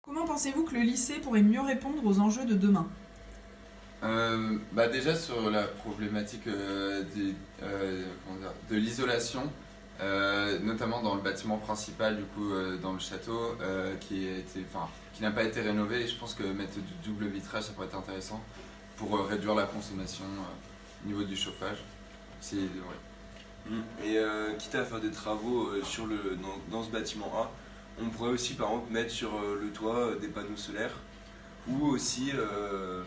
Comment pensez-vous que le lycée pourrait mieux répondre aux enjeux de demain? Déjà sur la problématique de l'isolation, notamment dans le bâtiment principal, du coup, dans le château, qui n'a pas été rénové. Et je pense que mettre du double vitrage, ça pourrait être intéressant pour réduire la consommation au niveau du chauffage. Ouais. Et quitte à faire des travaux dans ce bâtiment A, on pourrait aussi par exemple mettre sur le toit des panneaux solaires ou aussi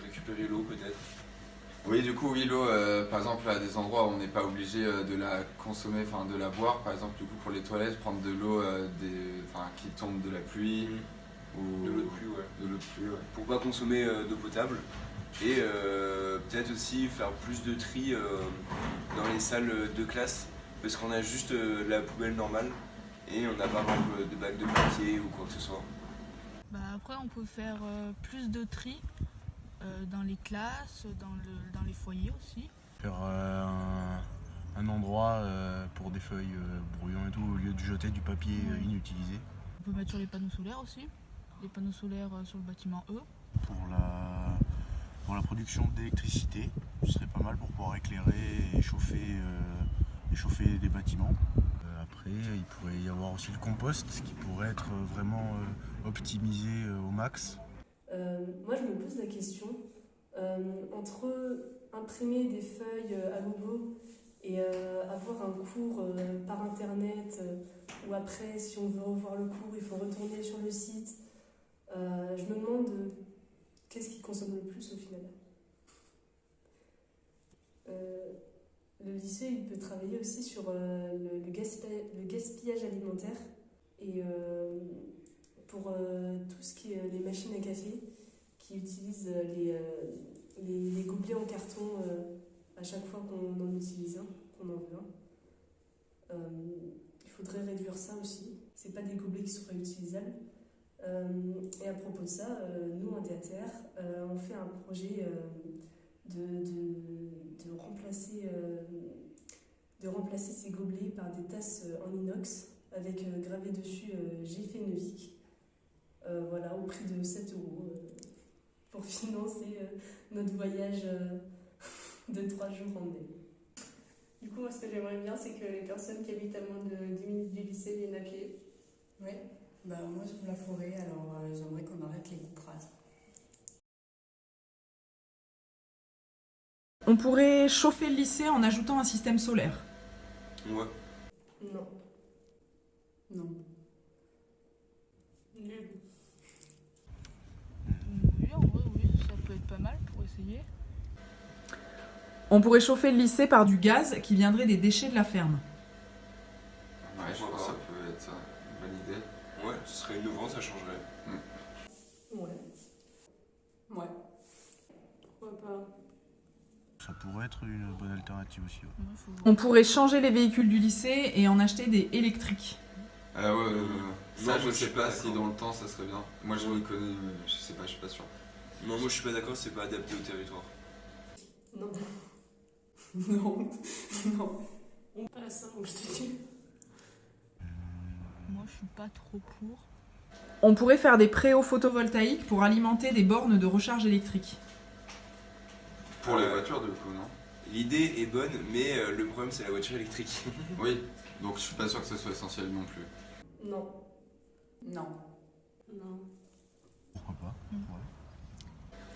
récupérer l'eau peut-être. Oui, du coup, oui, l'eau, par exemple, à des endroits où on n'est pas obligé de la consommer, enfin de la boire, par exemple, du coup, pour les toilettes, prendre de l'eau qui tombe de la pluie ou De l'eau de pluie, ouais. de l'eau de pluie, ouais. Pour pas consommer d'eau potable. Et peut-être aussi faire plus de tri dans les salles de classe parce qu'on a juste la poubelle normale et on n'a pas par exemple de bac de papier ou quoi que ce soit. Après, on peut faire plus de tri dans les classes, dans les foyers aussi. Faire un endroit pour des feuilles brouillons et tout, au lieu de jeter du papier inutilisé. On peut mettre sur les panneaux solaires aussi, les panneaux solaires sur le bâtiment E. Pour la production d'électricité, ce serait pas mal pour pouvoir éclairer et chauffer des bâtiments. Après, il pourrait y avoir aussi le compost qui pourrait être vraiment optimisé au max. Moi, je me pose la question entre imprimer des feuilles à gogo et avoir un cours par internet ou après, si on veut revoir le cours, il faut retourner sur le site. Je me demande qu'est-ce qui consomme le plus au final. Le lycée, il peut travailler aussi sur le gaspillage alimentaire et pour tout ce qui est les machines à café qui utilisent les gobelets en carton à chaque fois qu'on en utilise un, qu'on en veut un. Il faudrait réduire ça aussi. C'est pas des gobelets qui sont réutilisables. Et à propos de ça, nous en DATR, on fait un projet de remplacer ces gobelets par des tasses en inox avec gravé dessus J'ai fait Neuvik. Voilà, au prix de 7 euros pour financer notre voyage de 3 jours en mai. Du coup, moi, ce que j'aimerais bien, c'est que les personnes qui habitent à moins de 10 minutes du lycée viennent à pied. Ouais, moi j'aime la forêt, alors j'aimerais qu'on arrête les coupes rases. On pourrait chauffer le lycée en ajoutant un système solaire. Ouais. Non. Non. Nul. Oui, en vrai, oui, ça peut être pas mal pour essayer. On pourrait chauffer le lycée par du gaz qui viendrait des déchets de la ferme. Ouais, je pense que ça peut être une bonne idée. Ouais, ce serait innovant, ça changerait. Ouais. Ouais. Pourquoi pas? Ça pourrait être une bonne alternative aussi. Ouais. Ouais, faut voir. On pourrait changer les véhicules du lycée et en acheter des électriques. Ça, Non, je moi, sais suis pas pas si d'accord. dans le temps ça serait bien. Moi, je me connais, mais je sais pas, je suis pas sûr. Non, moi je suis pas d'accord, c'est pas adapté au territoire. Non. Non. Non. On passe, hein, donc je te dis. Moi, je suis pas trop pour. On pourrait faire des préaux photovoltaïques pour alimenter des bornes de recharge électrique. Pour les voitures, du coup, non? L'idée est bonne, mais le problème c'est la voiture électrique. Oui, donc je suis pas sûr que ce soit essentiel non plus. Non. Non. Non. Pourquoi pas? Ouais.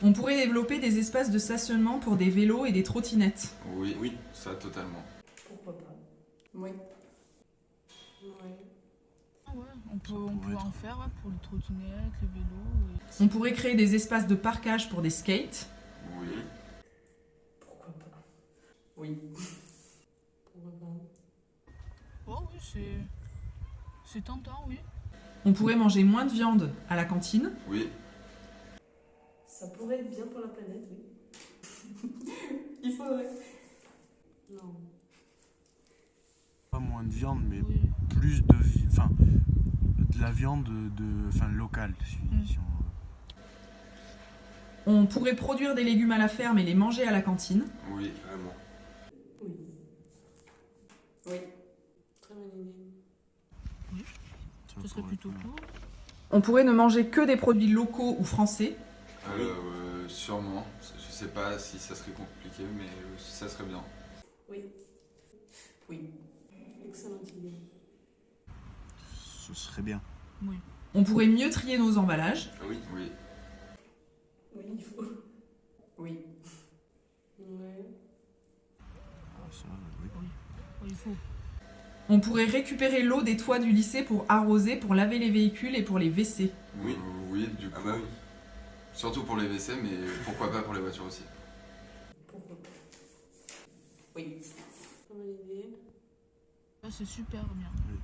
On pourrait développer des espaces de stationnement pour des vélos et des trottinettes. Oui, Oui. ça totalement. Pourquoi pas? Oui. Ouais. Ah ouais, on peut pourrait en être. faire pour les trottinettes, les vélos. On pourrait créer des espaces de parkage pour des skates. Oui. Pourquoi pas? Oui. Pourquoi pas? Oh oui, c'est tentant, oui. On pourrait manger moins de viande à la cantine. Oui. Ça pourrait être bien pour la planète, oui. Il faudrait. Non. Pas moins de viande, mais Oui. plus de la viande locale. Si on... On pourrait produire des légumes à la ferme et les manger à la cantine. Oui. Vraiment. Oui. Oui. Très bonne idée. ça Ce serait pourrait plutôt être, cool. On pourrait ne manger que des produits locaux ou français. Sûrement. Je sais pas si ça serait compliqué, mais ça serait bien. Oui. Oui. Excellente idée. Ce serait bien. Oui. On pourrait mieux trier nos emballages. Oui. Oui. Oui, il faut. Oui. Ouais. Ah, ça, oui. Oui, il faut. On pourrait récupérer l'eau des toits du lycée pour arroser, pour laver les véhicules et pour les WC. Oui. Oui, du coup. Ah bah oui. Surtout pour les WC, mais pourquoi pas pour les voitures aussi. Pourquoi pas? Oui. Pas mal idée. Ça, c'est super bien. Oui.